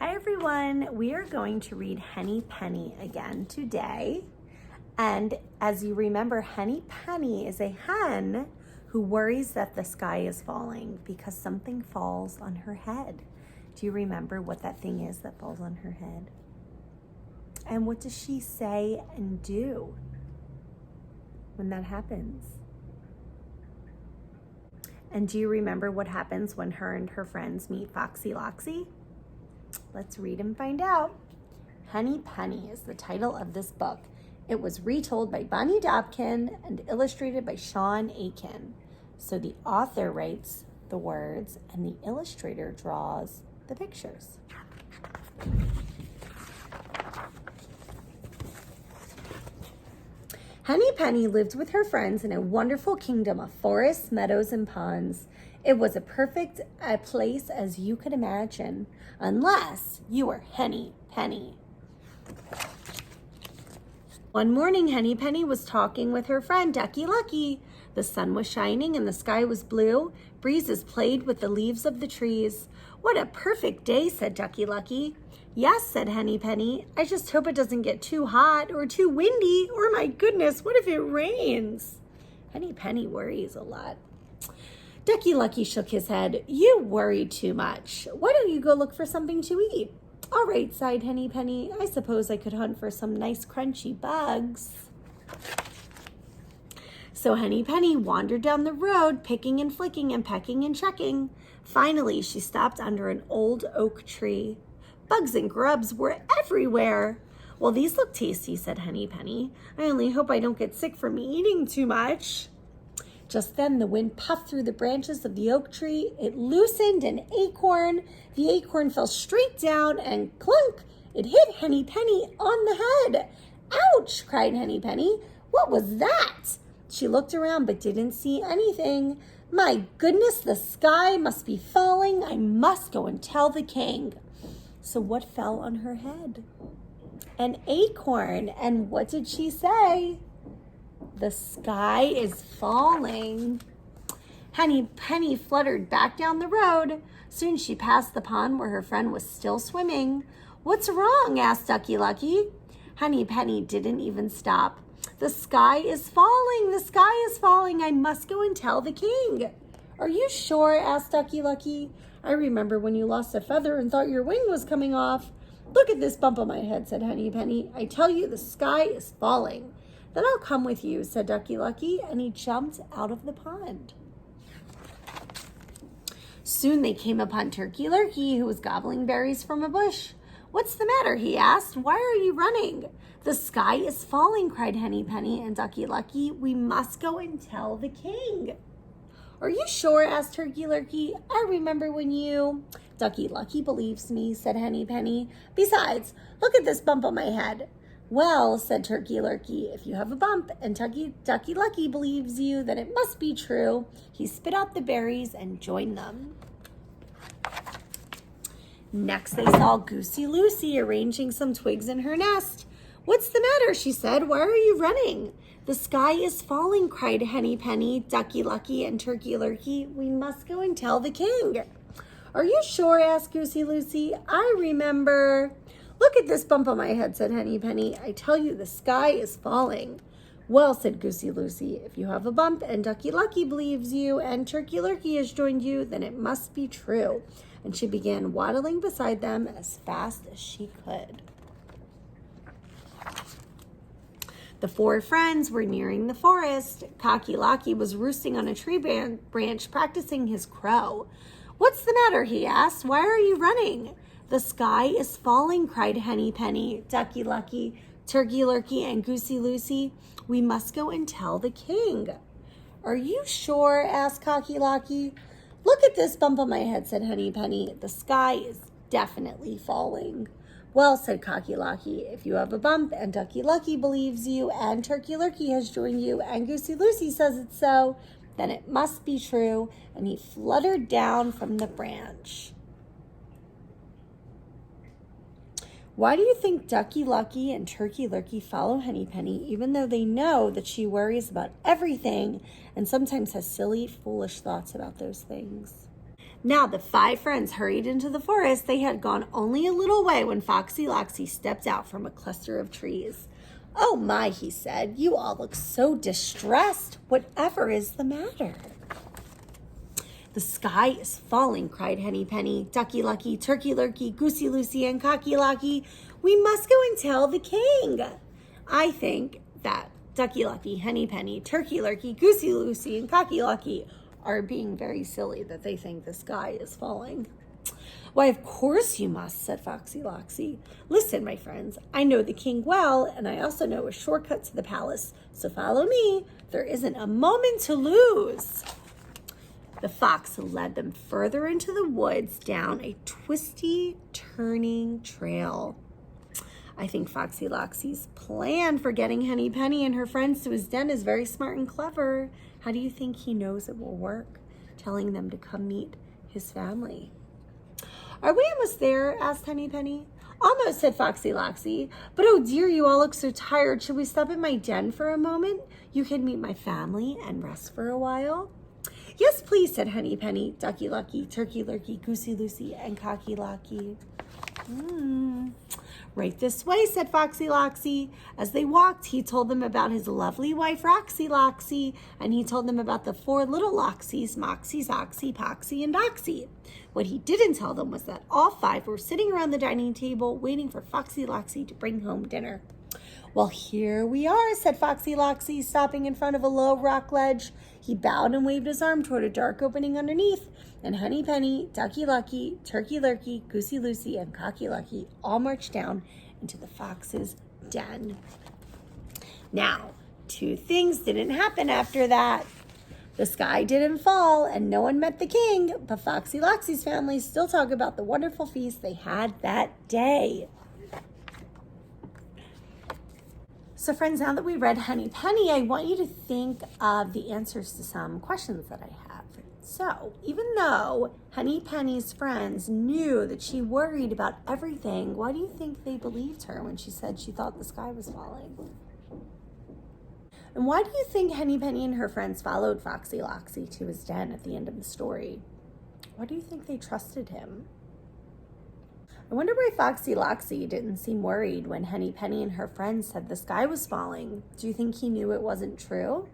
Hi everyone, we are going to read Henny Penny again today. And as you remember, Henny Penny is a hen who worries that the sky is falling because something falls on her head. Do you remember what that thing is that falls on her head? And what does she say and do when that happens? And do you remember what happens when her and her friends meet Foxy Loxy? Let's read and find out. Henny Penny is the title of this book. It was retold by Bonnie Dobkin and illustrated by Sean Aiken. So the author writes the words and the illustrator draws the pictures. Henny Penny lived with her friends in a wonderful kingdom of forests, meadows, and ponds. It was a perfect place as you could imagine, unless you were Henny Penny. One morning, Henny Penny was talking with her friend Ducky Lucky. The sun was shining and the sky was blue. Breezes played with the leaves of the trees. What a perfect day, said Ducky Lucky. Yes, said Henny Penny. I just hope it doesn't get too hot or too windy, or my goodness, what if it rains? Henny Penny worries a lot. Ducky Lucky shook his head. You worry too much. Why don't you go look for something to eat? All right, sighed Henny Penny. I suppose I could hunt for some nice crunchy bugs. So Henny Penny wandered down the road, picking and flicking and pecking and checking. Finally, she stopped under an old oak tree. Bugs and grubs were everywhere. Well, these look tasty, said Henny Penny. I only hope I don't get sick from eating too much. Just then the wind puffed through the branches of the oak tree. It loosened an acorn. The acorn fell straight down and clunk! It hit Henny Penny on the head. Ouch! Cried Henny Penny. What was that? She looked around but didn't see anything. My goodness, the sky must be falling. I must go and tell the king. So what fell on her head? An acorn. And what did she say? The sky is falling. Henny Penny fluttered back down the road. Soon she passed the pond where her friend was still swimming. What's wrong? Asked Ducky Lucky. Henny Penny didn't even stop. The sky is falling. The sky is falling. I must go and tell the king. Are you sure? Asked Ducky Lucky. I remember when you lost a feather and thought your wing was coming off. Look at this bump on my head, said Henny Penny. I tell you, the sky is falling. Then I'll come with you, said Ducky Lucky, and he jumped out of the pond. Soon they came upon Turkey Lurkey, who was gobbling berries from a bush. What's the matter? He asked. Why are you running? The sky is falling, cried Henny Penny and Ducky Lucky. We must go and tell the king. Are you sure? Asked Turkey Lurkey. I remember when you... Ducky Lucky believes me, said Henny Penny. Besides, look at this bump on my head. Well, said Turkey Lurkey, if you have a bump and Ducky Lucky believes you, then it must be true. He spit out the berries and joined them. Next they saw Goosey Lucy arranging some twigs in her nest. What's the matter? She said. Why are you running? The sky is falling, cried Henny Penny, Ducky Lucky, and Turkey Lurkey. We must go and tell the king. Are you sure? Asked Goosey Lucy. I remember... Look at this bump on my head, said Henny Penny. I tell you, the sky is falling. Well, said Goosey Lucy, if you have a bump and Ducky Lucky believes you and Turkey Lurkey has joined you, then it must be true. And she began waddling beside them as fast as she could. The four friends were nearing the forest. Cocky Locky was roosting on a tree branch, practicing his crow. What's the matter? He asked. Why are you running? The sky is falling, cried Henny Penny, Ducky Lucky, Turkey Lurkey, and Goosey Lucy. We must go and tell the king. Are you sure? Asked Cocky Locky. Look at this bump on my head, said Henny Penny. The sky is definitely falling. Well, said Cocky Locky, if you have a bump and Ducky Lucky believes you and Turkey Lurkey has joined you and Goosey Lucy says it's so, then it must be true. And he fluttered down from the branch. Why do you think Ducky Lucky and Turkey Lurkey follow Henny Penny, even though they know that she worries about everything and sometimes has silly, foolish thoughts about those things? Now the 5 friends hurried into the forest. They had gone only a little way when Foxy Loxy stepped out from a cluster of trees. "Oh my," he said, "you all look so distressed. Whatever is the matter?" "The sky is falling," cried Henny Penny, Ducky Lucky, Turkey Lurkey, Goosey Lucy, and Cocky Locky. "We must go and tell the king." I think that Ducky Lucky, Henny Penny, Turkey Lurkey, Goosey Lucy, and Cocky Locky are being very silly that they think the sky is falling. "Why, of course you must," said Foxy Loxy. "Listen, my friends, I know the king well, and I also know a shortcut to the palace. So follow me. There isn't a moment to lose." The fox led them further into the woods down a twisty, turning trail. I think Foxy Loxy's plan for getting Henny Penny and her friends to his den is very smart and clever. How do you think he knows it will work? Telling them to come meet his family. "Are we almost there?" asked Henny Penny. "Almost," said Foxy Loxy. "But oh dear, you all look so tired. Should we stop in my den for a moment? You can meet my family and rest for a while." "Yes, please," said Henny Penny, Ducky Lucky, Turkey Lurkey, Goosey Lucy, and Cocky Locky. "Right this way," said Foxy Loxy. As they walked, he told them about his lovely wife, Roxy Loxy, and he told them about the 4 little Loxies, Moxie, Zoxy, Poxy, and Doxy. What he didn't tell them was that all 5 were sitting around the dining table waiting for Foxy Loxy to bring home dinner. "Well, here we are," said Foxy Loxy, stopping in front of a low rock ledge. He bowed and waved his arm toward a dark opening underneath, and Henny Penny, Ducky Lucky, Turkey Lurkey, Goosey Lucy, and Cocky Lucky all marched down into the fox's den. Now, 2 things didn't happen after that. The sky didn't fall, and no one met the king, but Foxy Loxy's family still talk about the wonderful feast they had that day. So friends, now that we read Henny Penny, I want you to think of the answers to some questions that I have. So, even though Henny Penny's friends knew that she worried about everything, why do you think they believed her when she said she thought the sky was falling? And why do you think Henny Penny and her friends followed Foxy Loxy to his den at the end of the story? Why do you think they trusted him? I wonder why Foxy Loxy didn't seem worried when Henny Penny and her friends said the sky was falling. Do you think he knew it wasn't true?